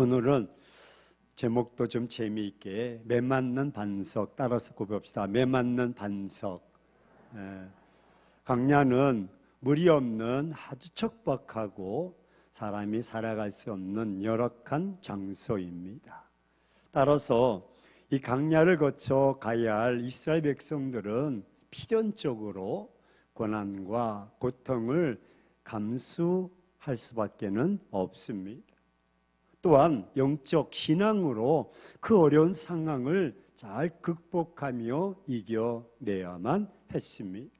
오늘은 제목도 좀 재미있게 매맞는 반석 따라서 고백합시다. 매맞는 반석. 강야는 물이 없는 아주 척박하고 사람이 살아갈 수 없는 열악한 장소입니다. 따라서 이 강야를 거쳐 가야 할 이스라엘 백성들은 필연적으로 고난과 고통을 감수할 수밖에는 없습니다. 또한 영적 신앙으로 그 어려운 상황을 잘 극복하며 이겨내야만 했습니다.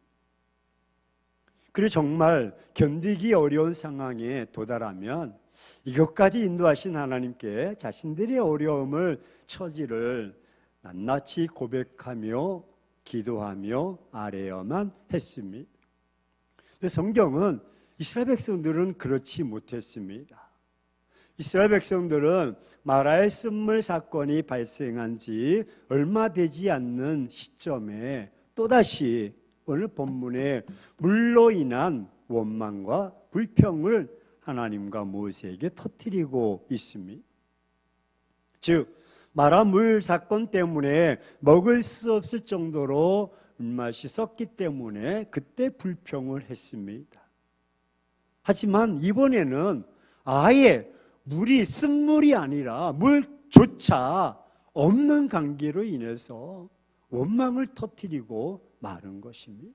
그리고 정말 견디기 어려운 상황에 도달하면 이것까지 인도하신 하나님께 자신들의 어려움을 처지를 낱낱이 고백하며 기도하며 아뢰어야만 했습니다. 근데 성경은 이스라엘 백성들은 그렇지 못했습니다. 이스라엘 백성들은 마라의 쓴물 사건이 발생한 지 얼마 되지 않는 시점에 또다시 오늘 본문에 물로 인한 원망과 불평을 하나님과 모세에게 터뜨리고 있습니다. 즉 마라 물 사건 때문에 먹을 수 없을 정도로 물맛이 썩기 때문에 그때 불평을 했습니다. 하지만 이번에는 아예 물이 쓴물이 아니라 물조차 없는 관계로 인해서 원망을 터뜨리고 마른 것입니다.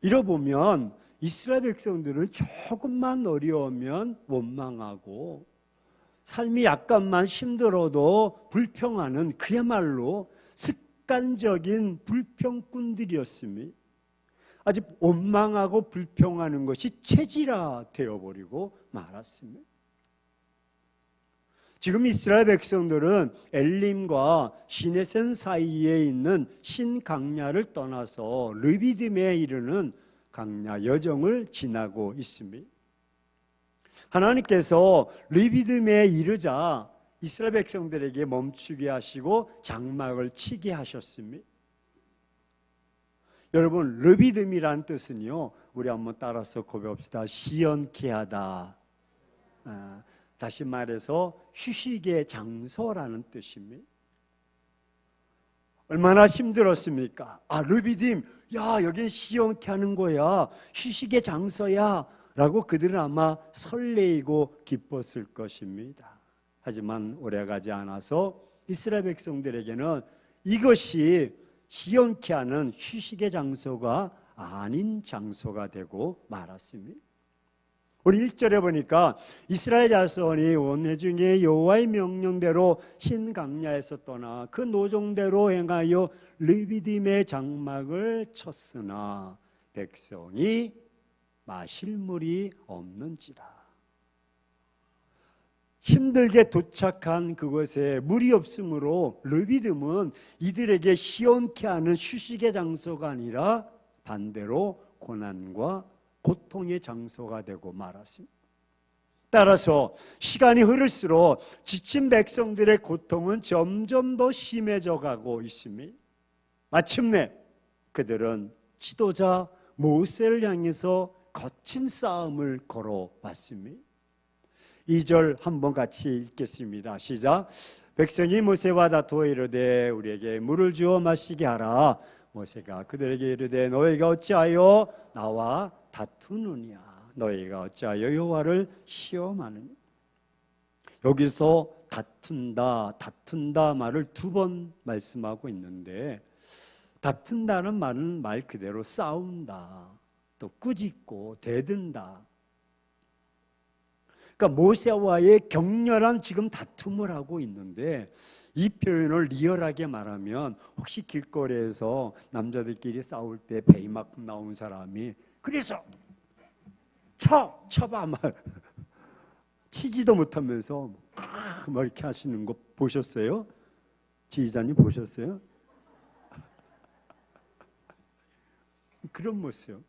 이러보면 이스라엘 백성들은 조금만 어려우면 원망하고 삶이 약간만 힘들어도 불평하는 그야말로 습관적인 불평꾼들이었습니다. 아주 원망하고 불평하는 것이 체질화 되어버리고 말았습니다. 지금 이스라엘 백성들은 엘림과 시내센 사이에 있는 신강야를 떠나서 르비딤에 이르는 강야 여정을 지나고 있습니다. 하나님께서 르비딤에 이르자 이스라엘 백성들에게 멈추게 하시고 장막을 치게 하셨습니다. 여러분, 르비딤이라는 뜻은요, 우리 한번 따라서 고백합시다. 시원케 하다. 다시 말해서 휴식의 장소라는 뜻입니다. 얼마나 힘들었습니까? 르비딤, 야, 여긴 시원케 하는 거야, 휴식의 장소야 라고 그들은 아마 설레이고 기뻤을 것입니다. 하지만 오래가지 않아서 이스라엘 백성들에게는 이것이 시원케 하는 휴식의 장소가 아닌 장소가 되고 말았습니다. 우리 1절에 보니까 이스라엘 자손이 원회 중에 여호와의 명령대로 신강야에서 떠나 그 노종대로 행하여 르비딤의 장막을 쳤으나 백성이 마실 물이 없는지라. 힘들게 도착한 그곳에 물이 없으므로 르비딤은 이들에게 시원케 하는 휴식의 장소가 아니라 반대로 고난과 고통의 장소가 되고 말았습니다. 따라서 시간이 흐를수록 지친 백성들의 고통은 점점 더 심해져 가고 있습니다. 마침내 그들은 지도자 모세를 향해서 거친 싸움을 걸어왔습니다. 2절 한번 같이 읽겠습니다. 시작. 백성이 모세와 다투어 이르되 우리에게 물을 주어 마시게 하라. 모세가 그들에게 이르되 너희가 어찌하여 나와 다투느냐? 너희가 어찌하여 여호와를 시험하느냐? 여기서 다툰다 말을 2번 말씀하고 있는데, 다툰다는 말은 말 그대로 싸운다, 또 꾸짖고 대든다. 그러니까 모세와의 격렬한 지금 다툼을 하고 있는데, 이 표현을 리얼하게 말하면 혹시 길거리에서 남자들끼리 싸울 때 배 이만큼 나온 사람이 그래서 쳐봐 말 치지도 못하면서 막 이렇게 하시는 거 보셨어요? 지휘자님 보셨어요? 그런 모습.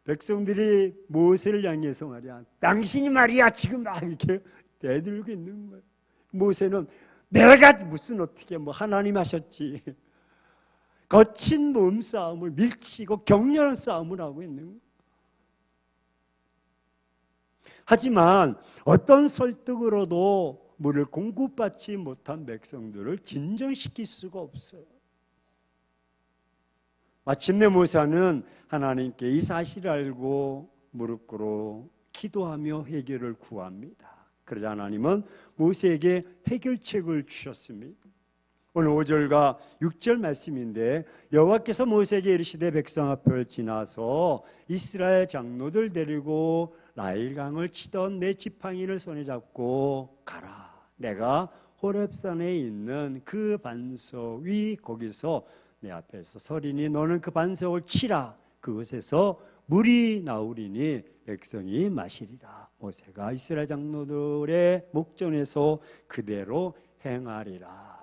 백성들이 모세를 향해서 말이야, 당신이 말이야 지금 막 이렇게 대들고 있는 거예요. 모세는 내가 무슨 어떻게 하나님 하셨지. 거친 몸싸움을 밀치고 격렬한 싸움을 하고 있는 거예요. 하지만 어떤 설득으로도 물을 공급받지 못한 백성들을 진정시킬 수가 없어요. 마침내 모세는 하나님께 이 사실을 알고 무릎 꿇어 기도하며 해결을 구합니다. 그러자 하나님은 모세에게 해결책을 주셨습니다. 오늘 5절과 6절 말씀인데, 여호와께서 모세에게 이르시되 백성 앞을 지나서 이스라엘 장로들 데리고 나일강을 치던 내 지팡이를 손에 잡고 가라. 내가 호렙산에 있는 그 반석 위 거기서 내 앞에서 서리니 너는 그 반석을 치라. 그곳에서 물이 나오리니 백성이 마시리라. 모세가 이스라엘 장로들의 목전에서 그대로 행하리라.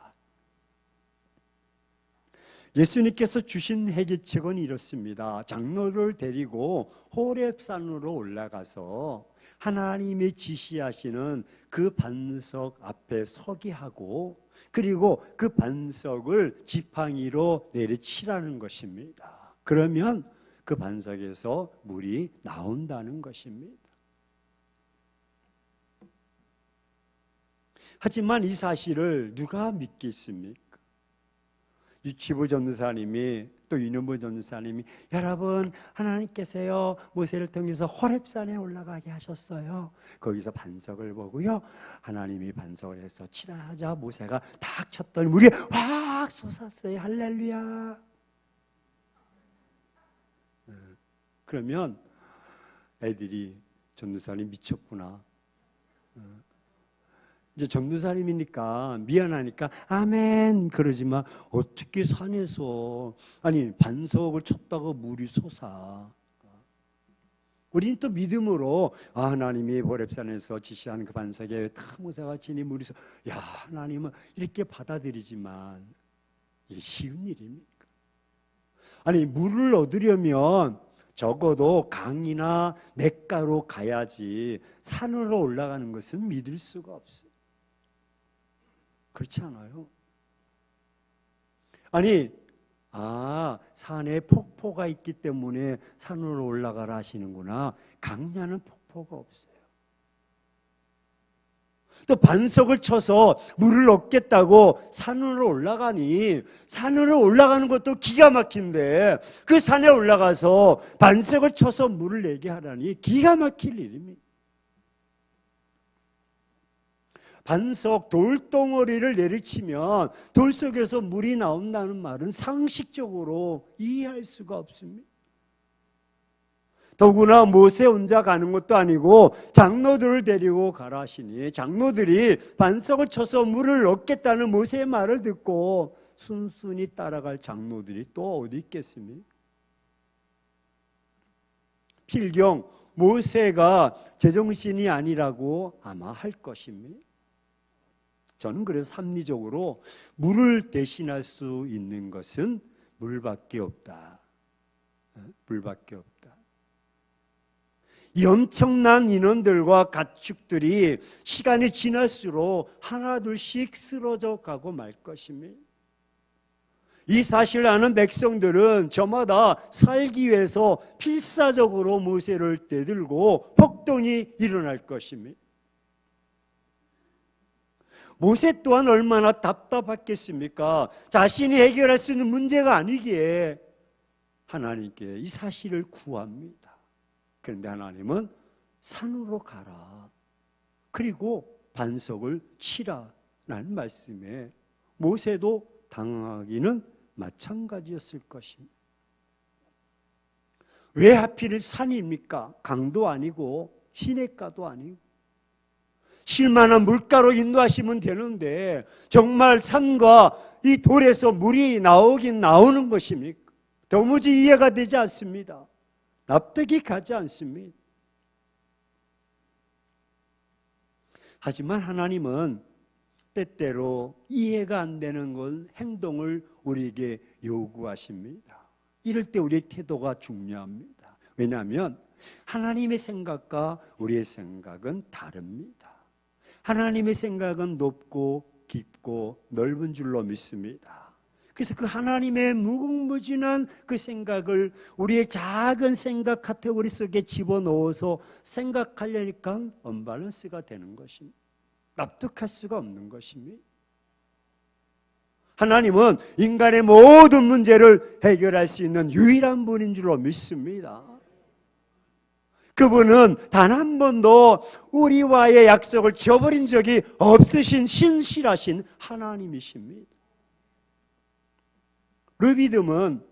예수님께서 주신 해결책은 이렇습니다. 장로를 데리고 호렙산으로 올라가서 하나님이 지시하시는 그 반석 앞에 서게 하고, 그리고 그 반석을 지팡이로 내리치라는 것입니다. 그러면 그 반석에서 물이 나온다는 것입니다. 하지만 이 사실을 누가 믿겠습니까? 유치부 전도사님이 또 윤은부 전도사님이 여러분 하나님께서요 모세를 통해서 호렙산에 올라가게 하셨어요. 거기서 반석을 보고요 하나님이 반석을 해서 치라 하자 모세가 탁 쳤더니 물이 확 솟았어요. 할렐루야. 그러면 애들이 전도사님 미쳤구나. 이제 전도사님이니까 미안하니까 아멘 그러지만 어떻게 산에서 아니 반석을 쳤다가 물이 솟아. 우리는 또 믿음으로 하나님이 호렙산에서 지시한 그 반석에 다 모세가 치니 물이 솟아. 야 하나님은 이렇게 받아들이지만 이게 쉬운 일입니까? 아니 물을 얻으려면 적어도 강이나 냇가로 가야지 산으로 올라가는 것은 믿을 수가 없어요. 그렇지 않아요? 아니, 산에 폭포가 있기 때문에 산으로 올라가라 하시는구나. 강야는 폭포가 없어요. 또 반석을 쳐서 물을 얻겠다고 산으로 올라가니 산으로 올라가는 것도 기가 막힌데 그 산에 올라가서 반석을 쳐서 물을 내게 하라니 기가 막힐 일입니다. 반석 돌덩어리를 내리치면 돌 속에서 물이 나온다는 말은 상식적으로 이해할 수가 없습니다. 더구나 모세 혼자 가는 것도 아니고 장로들을 데리고 가라 하시니 장로들이 반석을 쳐서 물을 얻겠다는 모세의 말을 듣고 순순히 따라갈 장로들이 또 어디 있겠습니까? 필경 모세가 제정신이 아니라고 아마 할 것입니다. 저는 그래서 합리적으로 물을 대신할 수 있는 것은 물밖에 없다. 물밖에 없다. 이 엄청난 인원들과 가축들이 시간이 지날수록 하나둘씩 쓰러져 가고 말 것입니다. 이 사실을 아는 백성들은 저마다 살기 위해서 필사적으로 모세를 대들고 폭동이 일어날 것입니다. 모세 또한 얼마나 답답했겠습니까? 자신이 해결할 수 있는 문제가 아니기에 하나님께 이 사실을 구합니다. 그런데 하나님은 산으로 가라. 그리고 반석을 치라라는 말씀에 모세도 당하기는 마찬가지였을 것입니다. 왜 하필 산입니까? 강도 아니고 시냇가도 아니고 쉴만한 물가로 인도하시면 되는데 정말 산과 이 돌에서 물이 나오긴 나오는 것입니까? 도무지 이해가 되지 않습니다. 납득이 가지 않습니다. 하지만 하나님은 때때로 이해가 안 되는 것, 행동을 우리에게 요구하십니다. 이럴 때 우리의 태도가 중요합니다. 왜냐하면 하나님의 생각과 우리의 생각은 다릅니다. 하나님의 생각은 높고 깊고 넓은 줄로 믿습니다. 그래서 그 하나님의 무궁무진한 그 생각을 우리의 작은 생각 카테고리 속에 집어넣어서 생각하려니까 언밸런스가 되는 것입니다. 납득할 수가 없는 것입니다. 하나님은 인간의 모든 문제를 해결할 수 있는 유일한 분인 줄로 믿습니다. 그분은 단 한 번도 우리와의 약속을 지어버린 적이 없으신 신실하신 하나님이십니다. 르비딤은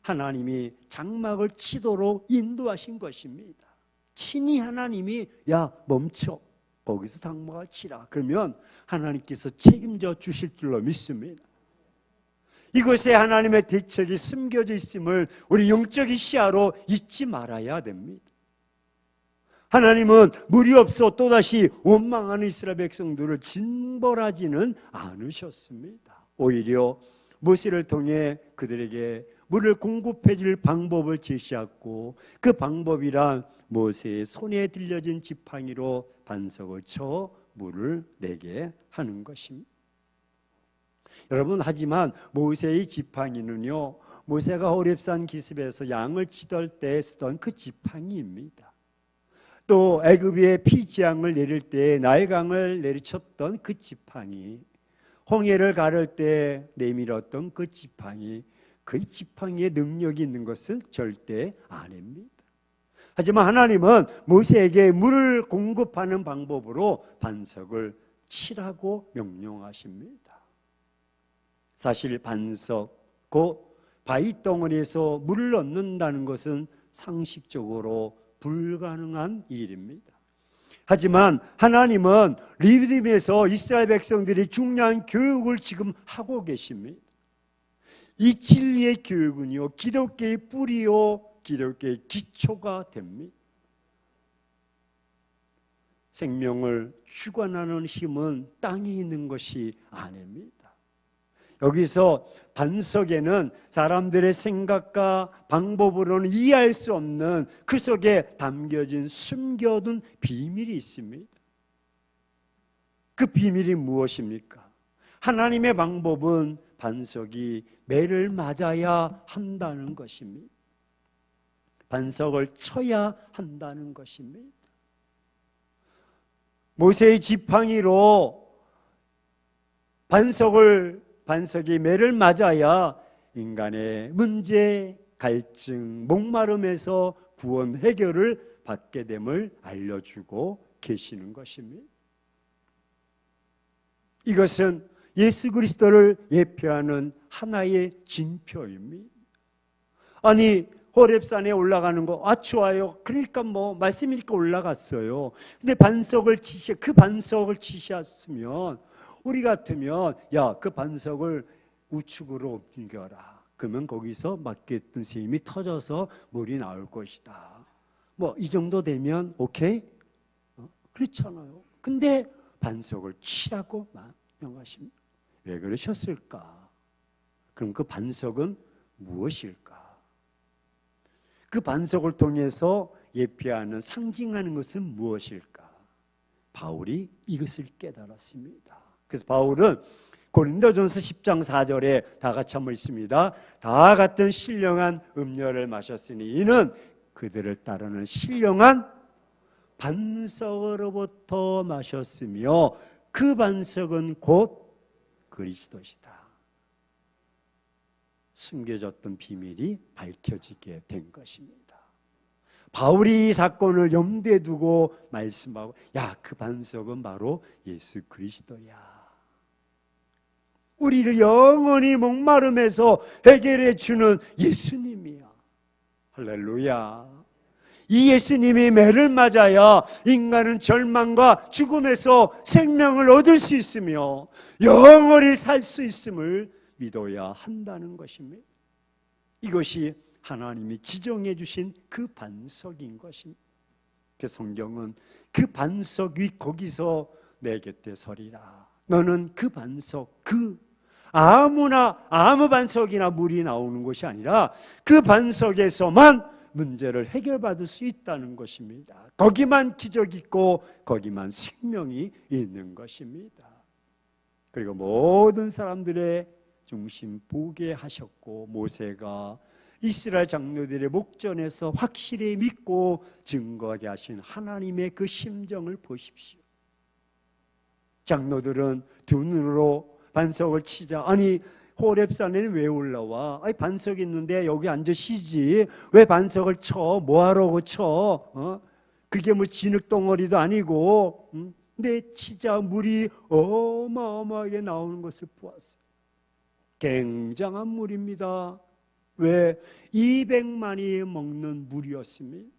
하나님이 장막을 치도록 인도하신 것입니다. 친히 하나님이 야 멈춰, 거기서 장막을 치라. 그러면 하나님께서 책임져 주실 줄로 믿습니다. 이것에 하나님의 대책이 숨겨져 있음을 우리 영적인 시야로 잊지 말아야 됩니다. 하나님은 물이 없어 또다시 원망하는 이스라엘 백성들을 징벌하지는 않으셨습니다. 오히려 모세를 통해 그들에게 물을 공급해 줄 방법을 제시하고 그 방법이란 모세의 손에 들려진 지팡이로 반석을 쳐 물을 내게 하는 것입니다. 여러분, 하지만 모세의 지팡이는요, 모세가 호렙산 기슭에서 양을 치던 때 쓰던 그 지팡이입니다. 또 애굽의 피지양을 내릴 때 나일강을 내리쳤던 그 지팡이, 홍해를 가를 때 내밀었던 그 지팡이, 그 지팡이의 능력이 있는 것은 절대 아닙니다. 하지만 하나님은 모세에게 물을 공급하는 방법으로 반석을 치라고 명령하십니다. 사실 반석, 곧 바위덩어리에서 물을 얻는다는 것은 상식적으로 불가능한 일입니다. 하지만 하나님은 르비딤에서 이스라엘 백성들이 중요한 교육을 지금 하고 계십니다. 이 진리의 교육은요, 기독교의 뿌리요, 기독교의 기초가 됩니다. 생명을 주관하는 힘은 땅에 있는 것이 아닙니다. 여기서 반석에는 사람들의 생각과 방법으로는 이해할 수 없는 그 속에 담겨진 숨겨둔 비밀이 있습니다. 그 비밀이 무엇입니까? 하나님의 방법은 반석이 매를 맞아야 한다는 것입니다. 반석을 쳐야 한다는 것입니다. 모세의 지팡이로 반석이 매를 맞아야 인간의 문제, 갈증, 목마름에서 구원 해결을 받게 됨을 알려주고 계시는 것입니다. 이것은 예수 그리스도를 예표하는 하나의 징표입니다. 아니, 호렙산에 올라가는 거, 좋아요. 그러니까 말씀이니까 올라갔어요. 근데 그 반석을 치셨으면 우리 같으면 그 반석을 우측으로 옮겨라. 그러면 거기서 맡겼던 셈이 터져서 물이 나올 것이다. 이 정도 되면 오케이? 그렇잖아요. 근데 반석을 치라고 명하십니다. 왜 그러셨을까? 그럼 그 반석은 무엇일까? 그 반석을 통해서 예표하는, 상징하는 것은 무엇일까? 바울이 이것을 깨달았습니다. 그래서 바울은 고린도전서 10장 4절에 다 같이 한번 있습니다. 다 같은 신령한 음료를 마셨으니 이는 그들을 따르는 신령한 반석으로부터 마셨으며 그 반석은 곧 그리스도시다. 숨겨졌던 비밀이 밝혀지게 된 것입니다. 바울이 이 사건을 염두에 두고 말씀하고 그 반석은 바로 예수 그리스도야. 우리를 영원히 목마름에서 해결해 주는 예수님이야. 할렐루야. 이 예수님이 매를 맞아야 인간은 절망과 죽음에서 생명을 얻을 수 있으며 영원히 살 수 있음을 믿어야 한다는 것입니다. 이것이 하나님이 지정해 주신 그 반석인 것입니다. 그 성경은 그 반석 위 거기서 내 곁에 서리라. 너는 그 반석, 아무 반석이나 물이 나오는 것이 아니라 그 반석에서만 문제를 해결받을 수 있다는 것입니다. 거기만 기적이 있고 거기만 생명이 있는 것입니다. 그리고 모든 사람들의 중심 보게 하셨고, 모세가 이스라엘 장로들의 목전에서 확실히 믿고 증거하게 하신 하나님의 그 심정을 보십시오. 장로들은 두 눈으로 반석을 치자, 아니 호렙산에는 왜 올라와? 아니 반석이 있는데 여기 앉아 쉬지, 왜 반석을 쳐? 뭐하라고 쳐? 그게 뭐 진흙덩어리도 아니고. 근데 치자 물이 어마어마하게 나오는 것을 보았어요. 굉장한 물입니다. 왜? 200만이 먹는 물이었습니다.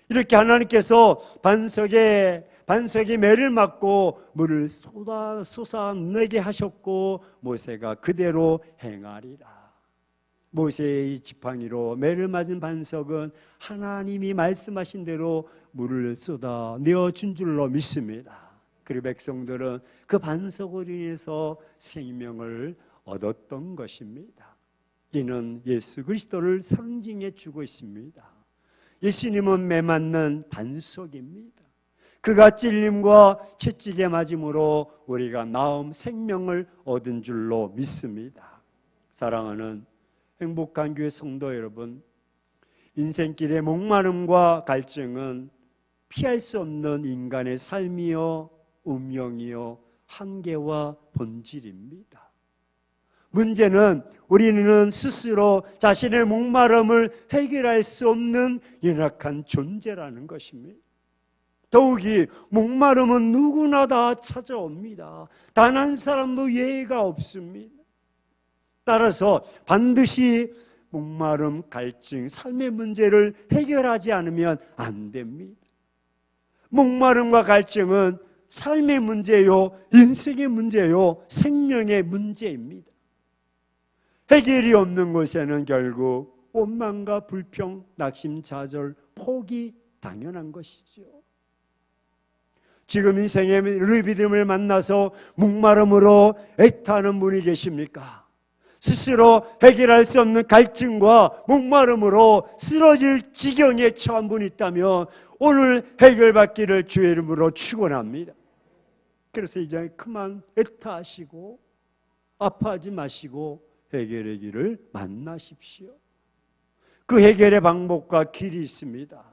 이렇게 하나님께서 반석에 매를 맞고 물을 쏟아내게 하셨고, 모세가 그대로 행하리라. 모세의 지팡이로 매를 맞은 반석은 하나님이 말씀하신 대로 물을 쏟아내어 준 줄로 믿습니다. 그리고 백성들은 그 반석으로 인해서 생명을 얻었던 것입니다. 이는 예수 그리스도를 상징해 주고 있습니다. 예수님은 매 맞는 반석입니다. 그가 찔림과 채찍에 맞음으로 우리가 나음 생명을 얻은 줄로 믿습니다. 사랑하는 행복한 교회 성도 여러분, 인생길의 목마름과 갈증은 피할 수 없는 인간의 삶이요, 운명이요, 한계와 본질입니다. 문제는 우리는 스스로 자신의 목마름을 해결할 수 없는 연약한 존재라는 것입니다. 더욱이 목마름은 누구나 다 찾아옵니다. 단 한 사람도 예외가 없습니다. 따라서 반드시 목마름, 갈증, 삶의 문제를 해결하지 않으면 안 됩니다. 목마름과 갈증은 삶의 문제요, 인생의 문제요, 생명의 문제입니다. 해결이 없는 곳에는 결국 원망과 불평, 낙심, 좌절, 포기 당연한 것이죠. 지금 인생의 르비딤을 만나서 목마름으로 애타는 분이 계십니까? 스스로 해결할 수 없는 갈증과 목마름으로 쓰러질 지경에 처한 분이 있다면 오늘 해결받기를 주의 이름으로 축원합니다. 그래서 이제 그만 애타하시고 아파하지 마시고 해결의 길을 만나십시오. 그 해결의 방법과 길이 있습니다.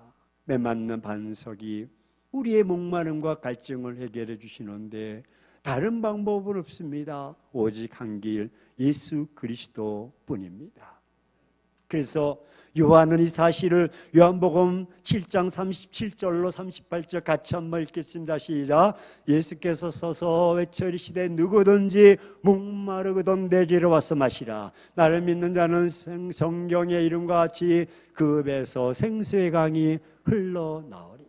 매 맞는 반석이 우리의 목마름과 갈증을 해결해 주시는데 다른 방법은 없습니다. 오직 한 길, 예수 그리스도 뿐입니다. 그래서 요한은 이 사실을 요한복음 7장 37절로 38절 같이 한번 읽겠습니다. 시작. 예수께서 서서 외쳐 이르시되 누구든지 목마르거든 내게로 와서 마시라. 나를 믿는 자는 성경의 이름과 같이 그 배에서 생수의 강이 흘러나오리.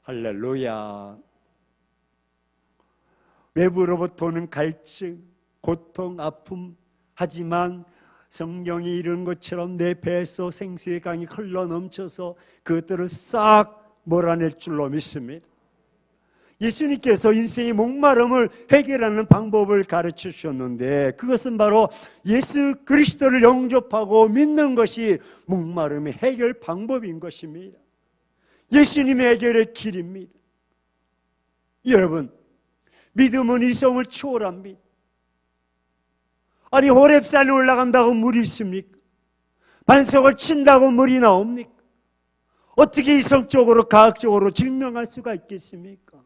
할렐루야. 외부로부터 오는 갈증, 고통, 아픔, 하지만 성경이 이런 것처럼 내 배에서 생수의 강이 흘러넘쳐서 그것들을 싹 몰아낼 줄로 믿습니다. 예수님께서 인생의 목마름을 해결하는 방법을 가르쳐 주셨는데 그것은 바로 예수 그리스도를 영접하고 믿는 것이 목마름의 해결 방법인 것입니다. 예수님의 해결의 길입니다. 여러분, 믿음은 이성을 초월합니다. 아니 호렙산에 올라간다고 물이 있습니까? 반석을 친다고 물이 나옵니까? 어떻게 이성적으로 과학적으로 증명할 수가 있겠습니까?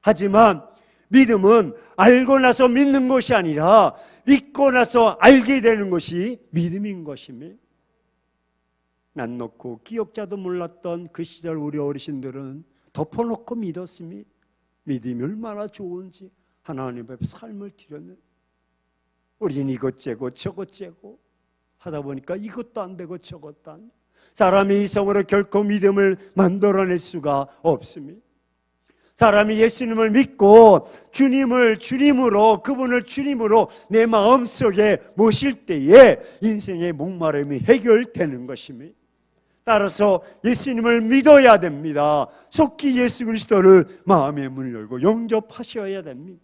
하지만 믿음은 알고 나서 믿는 것이 아니라 믿고 나서 알게 되는 것이 믿음인 것입니다. 난 놓고 기억자도 몰랐던 그 시절 우리 어르신들은 덮어놓고 믿었습니다. 믿음이 얼마나 좋은지 하나님 앞에 삶을 드렸는데 우리는 이것째고 저것째고 하다 보니까 이것도 안 되고 저것도 안 되고 사람이 이성으로 결코 믿음을 만들어낼 수가 없습니다. 사람이 예수님을 믿고 주님을 주님으로 그분을 주님으로 내 마음속에 모실 때에 인생의 목마름이 해결되는 것입니다. 따라서 예수님을 믿어야 됩니다. 속히 예수 그리스도를 마음의 문을 열고 영접하셔야 됩니다.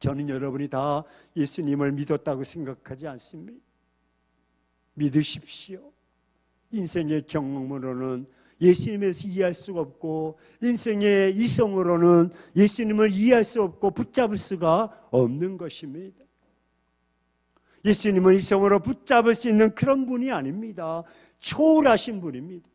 저는 여러분이 다 예수님을 믿었다고 생각하지 않습니다. 믿으십시오. 인생의 경험으로는 예수님에서 이해할 수가 없고 인생의 이성으로는 예수님을 이해할 수 없고 붙잡을 수가 없는 것입니다. 예수님은 이성으로 붙잡을 수 있는 그런 분이 아닙니다. 초월하신 분입니다.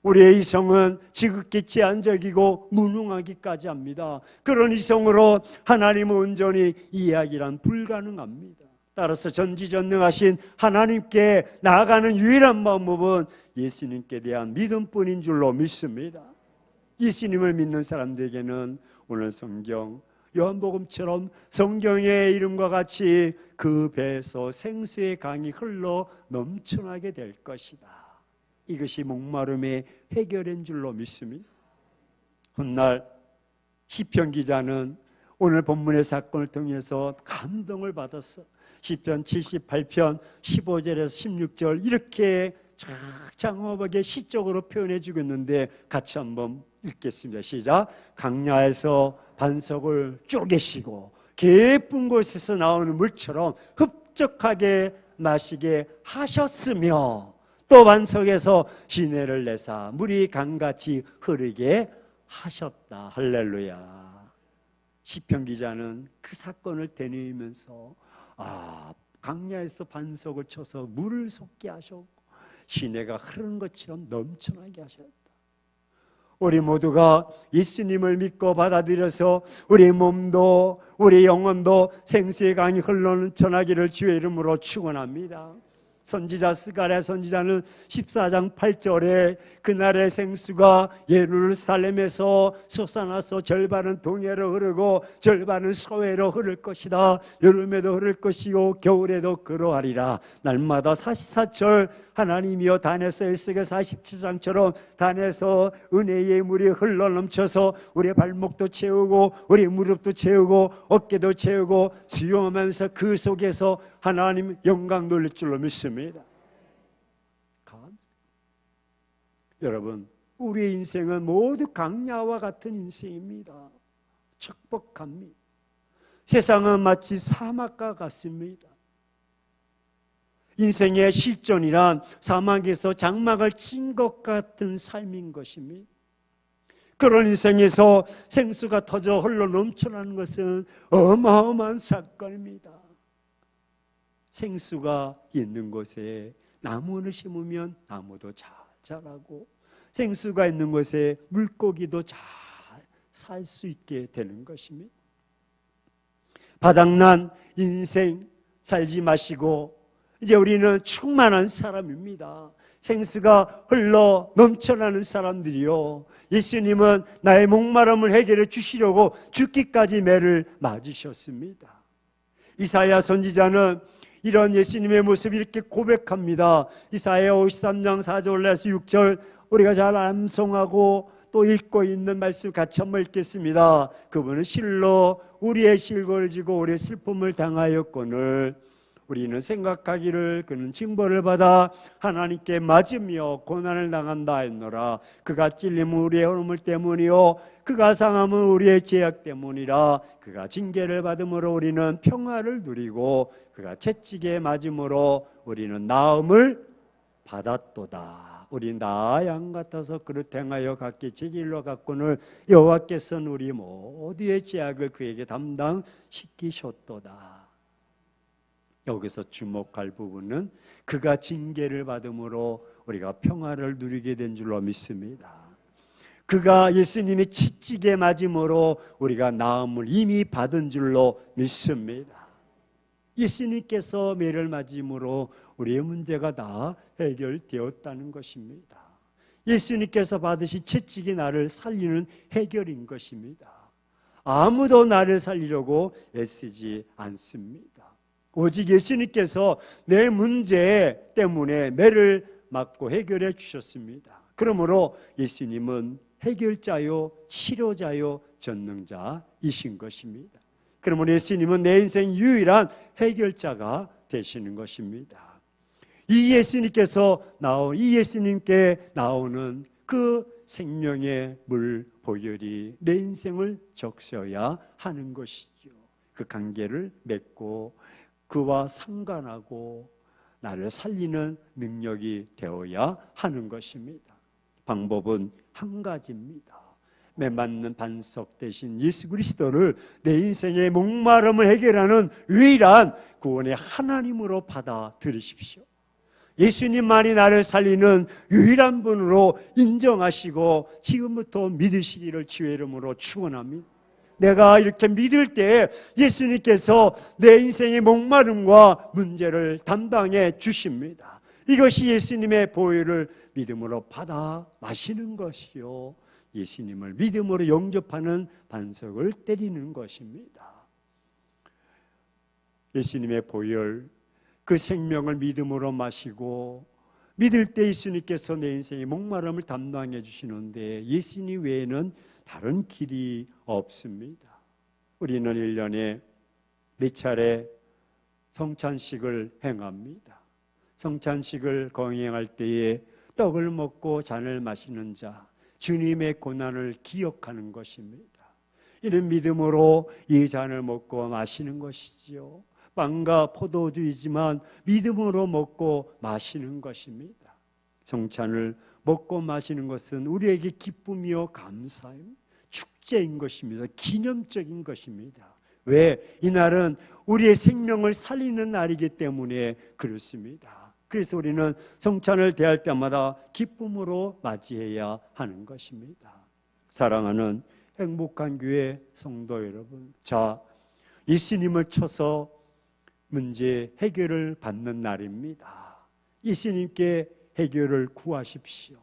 우리의 이성은 지극히 제한적이고 무능하기까지 합니다. 그런 이성으로 하나님의 온전히 이해하기란 불가능합니다. 따라서 전지전능하신 하나님께 나아가는 유일한 방법은 예수님께 대한 믿음뿐인 줄로 믿습니다. 예수님을 믿는 사람들에게는 오늘 성경 요한복음처럼 성경의 이름과 같이 그 배에서 생수의 강이 흘러 넘쳐나게 될 것이다. 이것이 목마름의 해결인 줄로 믿습니다. 훗날 시편 기자는 오늘 본문의 사건을 통해서 감동을 받았어. 시편 78편 15절에서 16절 이렇게 장엄하게 시적으로 표현해 주고 있는데 같이 한번 읽겠습니다. 시작. 강야에서 반석을 쪼개시고 깊은 곳에서 나오는 물처럼 흡족하게 마시게 하셨으며 또 반석에서 시내를 내사 물이 강같이 흐르게 하셨다. 할렐루야. 시편 기자는 그 사건을 되뇌이면서 강야에서 반석을 쳐서 물을 솟게 하셨고 시내가 흐르는 것처럼 넘쳐나게 하셨다. 우리 모두가 예수님을 믿고 받아들여서 우리 몸도 우리 영혼도 생수의 강이 흘러넘쳐나기를 주의 이름으로 축원합니다. 선지자 스가랴 선지자는 14장 8절에 그날의 생수가 예루살렘에서 솟아나서 절반은 동해로 흐르고 절반은 서해로 흐를 것이다. 여름에도 흐를 것이고 겨울에도 그러하리라. 날마다 사시사철 하나님이여 단에서 에스겔 47장처럼 단에서 은혜의 물이 흘러넘쳐서 우리의 발목도 채우고 우리 무릎도 채우고 어깨도 채우고 수용하면서 그 속에서 하나님 영광 돌릴 줄로 믿습니다. 여러분, 우리의 인생은 모두 강야와 같은 인생입니다. 척박합니다. 세상은 마치 사막과 같습니다. 인생의 실존이란 사막에서 장막을 친 것 같은 삶인 것입니다. 그런 인생에서 생수가 터져 흘러 넘쳐나는 것은 어마어마한 사건입니다. 생수가 있는 곳에 나무를 심으면 나무도 잘 자라고 생수가 있는 곳에 물고기도 잘 살 수 있게 되는 것입니다. 바닥난 인생 살지 마시고 이제 우리는 충만한 사람입니다. 생수가 흘러 넘쳐나는 사람들이요. 예수님은 나의 목마름을 해결해 주시려고 죽기까지 매를 맞으셨습니다. 이사야 선지자는 이런 예수님의 모습을 이렇게 고백합니다. 이사야 53장 4절에서 6절 우리가 잘 암송하고 또 읽고 있는 말씀 같이 한번 읽겠습니다. 그분은 실로 우리의 실고를 지고 우리의 슬픔을 당하였거늘 우리는 생각하기를 그는 징벌을 받아 하나님께 맞으며 고난을 당한다 했노라. 그가 찔림은 우리의 허물 때문이요 그가 상함은 우리의 죄악 때문이라. 그가 징계를 받음으로 우리는 평화를 누리고 그가 채찍에 맞음으로 우리는 나음을 받았도다. 우리 나 양 같아서 그릇 행하여 각기 제 길로 갔거늘 여호와께서는 우리 모두의 죄악을 그에게 담당시키셨도다. 여기서 주목할 부분은 그가 징계를 받음으로 우리가 평화를 누리게 된 줄로 믿습니다. 그가 예수님이 채찍에 맞음으로 우리가 나음을 이미 받은 줄로 믿습니다. 예수님께서 매를 맞음으로 우리의 문제가 다 해결되었다는 것입니다. 예수님께서 받으신 채찍이 나를 살리는 해결인 것입니다. 아무도 나를 살리려고 애쓰지 않습니다. 오직 예수님께서 내 문제 때문에 매를 맞고 해결해 주셨습니다. 그러므로 예수님은 해결자요 치료자요 전능자이신 것입니다. 그러므로 예수님은 내 인생 유일한 해결자가 되시는 것입니다. 이 예수님께 나오는 그 생명의 물 보혈이 내 인생을 적셔야 하는 것이죠. 그 관계를 맺고 그와 상관하고 나를 살리는 능력이 되어야 하는 것입니다. 방법은 한 가지입니다. 매맞는 반석 대신 예수 그리스도를 내 인생의 목마름을 해결하는 유일한 구원의 하나님으로 받아들이십시오. 예수님만이 나를 살리는 유일한 분으로 인정하시고 지금부터 믿으시기를 주의 이름으로 축원합니다. 내가 이렇게 믿을 때 예수님께서 내 인생의 목마름과 문제를 담당해 주십니다. 이것이 예수님의 보혈을 믿음으로 받아 마시는 것이요, 예수님을 믿음으로 영접하는 반석을 때리는 것입니다. 예수님의 보혈, 그 생명을 믿음으로 마시고 믿을 때 예수님께서 내 인생의 목마름을 담당해 주시는데 예수님 외에는 다른 길이 없습니다. 우리는 1년에 4차례 성찬식을 행합니다. 성찬식을 거행할 때에 떡을 먹고 잔을 마시는 자, 주님의 고난을 기억하는 것입니다. 이는 믿음으로 이 잔을 먹고 마시는 것이지요. 빵과 포도주이지만 믿음으로 먹고 마시는 것입니다. 성찬을 먹고 마시는 것은 우리에게 기쁨이요 감사입니다. 축제인 것입니다. 기념적인 것입니다. 왜? 이날은 우리의 생명을 살리는 날이기 때문에 그렇습니다. 그래서 우리는 성찬을 대할 때마다 기쁨으로 맞이해야 하는 것입니다. 사랑하는 행복한 교회 성도 여러분, 자, 예수님을 쳐서 문제 해결을 받는 날입니다. 예수님께 해결을 구하십시오.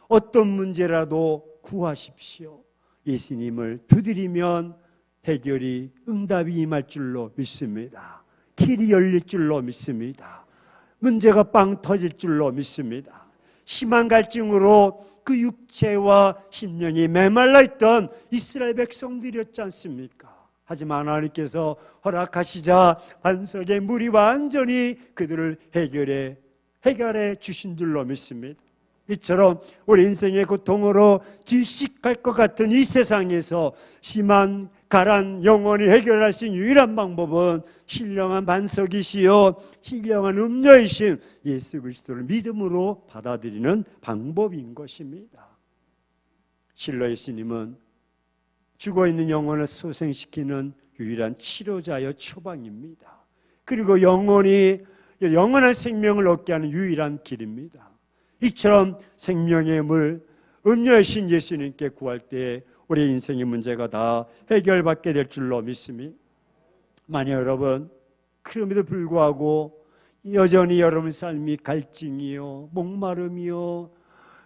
어떤 문제라도 구하십시오. 예수님을 두드리면 해결이, 응답이 임할 줄로 믿습니다. 길이 열릴 줄로 믿습니다. 문제가 빵 터질 줄로 믿습니다. 심한 갈증으로 그 육체와 심령이 메말라 있던 이스라엘 백성들이었지 않습니까? 하지만 하나님께서 허락하시자 반석의 물이 완전히 그들을 해결해 주신 줄로 믿습니다. 이처럼 우리 인생의 고통으로 질식할 것 같은 이 세상에서 심한 가란 영원히 해결할 수 있는 유일한 방법은 신령한 반석이시요 신령한 음료이신 예수 그리스도를 믿음으로 받아들이는 방법인 것입니다. 실로 예수님은 죽어있는 영혼을 소생시키는 유일한 치료자여 처방입니다. 그리고 영원한 생명을 얻게 하는 유일한 길입니다. 이처럼 생명의 물, 음료이신 예수님께 구할 때 우리 인생의 문제가 다 해결받게 될 줄로 믿습니다. 만약 여러분 그럼에도 불구하고 여전히 여러분 삶이 갈증이요, 목마름이요,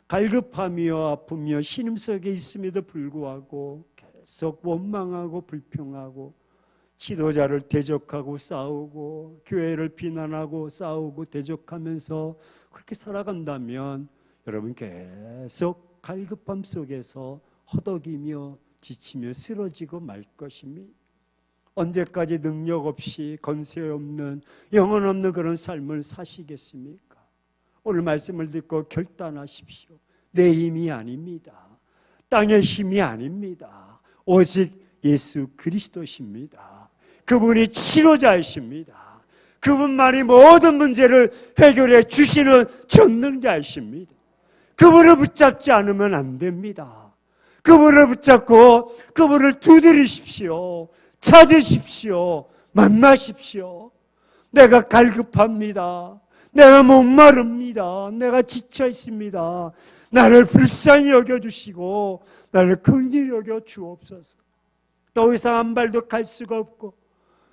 갈급함이요, 아픔이요, 신음 속에 있음에도 불구하고 계속 원망하고 불평하고 지도자를 대적하고 싸우고 교회를 비난하고 싸우고 대적하면서 그렇게 살아간다면 여러분 계속 갈급함 속에서 허덕이며 지치며 쓰러지고 말 것입니다. 언제까지 능력 없이 건세 없는 영혼 없는 그런 삶을 사시겠습니까? 오늘 말씀을 듣고 결단하십시오. 내 힘이 아닙니다. 땅의 힘이 아닙니다. 오직 예수 그리스도십니다. 그분이 치료자이십니다. 그분만이 모든 문제를 해결해 주시는 전능자이십니다. 그분을 붙잡지 않으면 안 됩니다. 그분을 붙잡고 그분을 두드리십시오. 찾으십시오. 만나십시오. 내가 갈급합니다. 내가 목마릅니다. 내가 지쳐 있습니다. 나를 불쌍히 여겨주시고 나를 긍휼히 여겨 주옵소서. 더 이상 한 발도 갈 수가 없고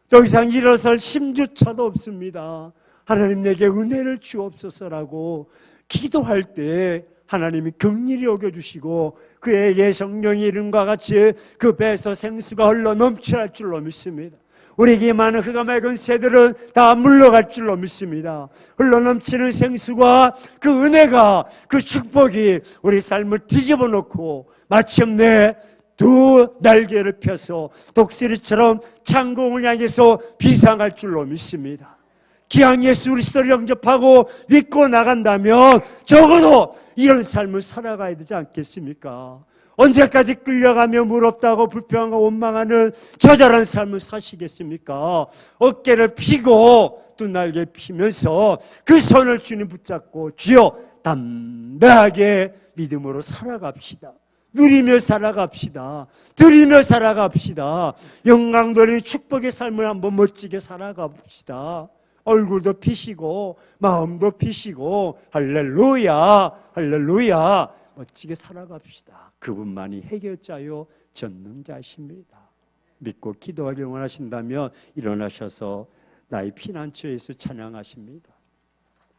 더 이상 일어설 힘조차도 없습니다. 하나님 내게 은혜를 주옵소서라고 기도할 때 하나님이 긍휼히 여겨주시고 그에게 성령의 이름과 같이 그 배에서 생수가 흘러 넘쳐날 줄로 믿습니다. 우리에게 많은 흙가 맑은 새들은 다 물러갈 줄로 믿습니다. 흘러넘치는 생수가 그 은혜가 그 축복이 우리 삶을 뒤집어 놓고 마침내 두 날개를 펴서 독수리처럼 창공을 향해서 비상할 줄로 믿습니다. 기왕 예수 그리스도를 영접하고 믿고 나간다면 적어도 이런 삶을 살아가야 되지 않겠습니까? 언제까지 끌려가며 무럽다고 불평하고 원망하는 저절한 삶을 사시겠습니까? 어깨를 펴고 두 날개 피면서 그 손을 주님 붙잡고 주여 담대하게 믿음으로 살아갑시다. 누리며 살아갑시다. 드리며 살아갑시다. 영광 돌린 축복의 삶을 한번 멋지게 살아갑시다. 얼굴도 피시고 마음도 피시고 할렐루야 할렐루야 멋지게 살아갑시다. 그분만이 해결자요 전능자십니다. 믿고 기도하길 원하신다면 일어나셔서 나의 피난처 예수 찬양하십니다.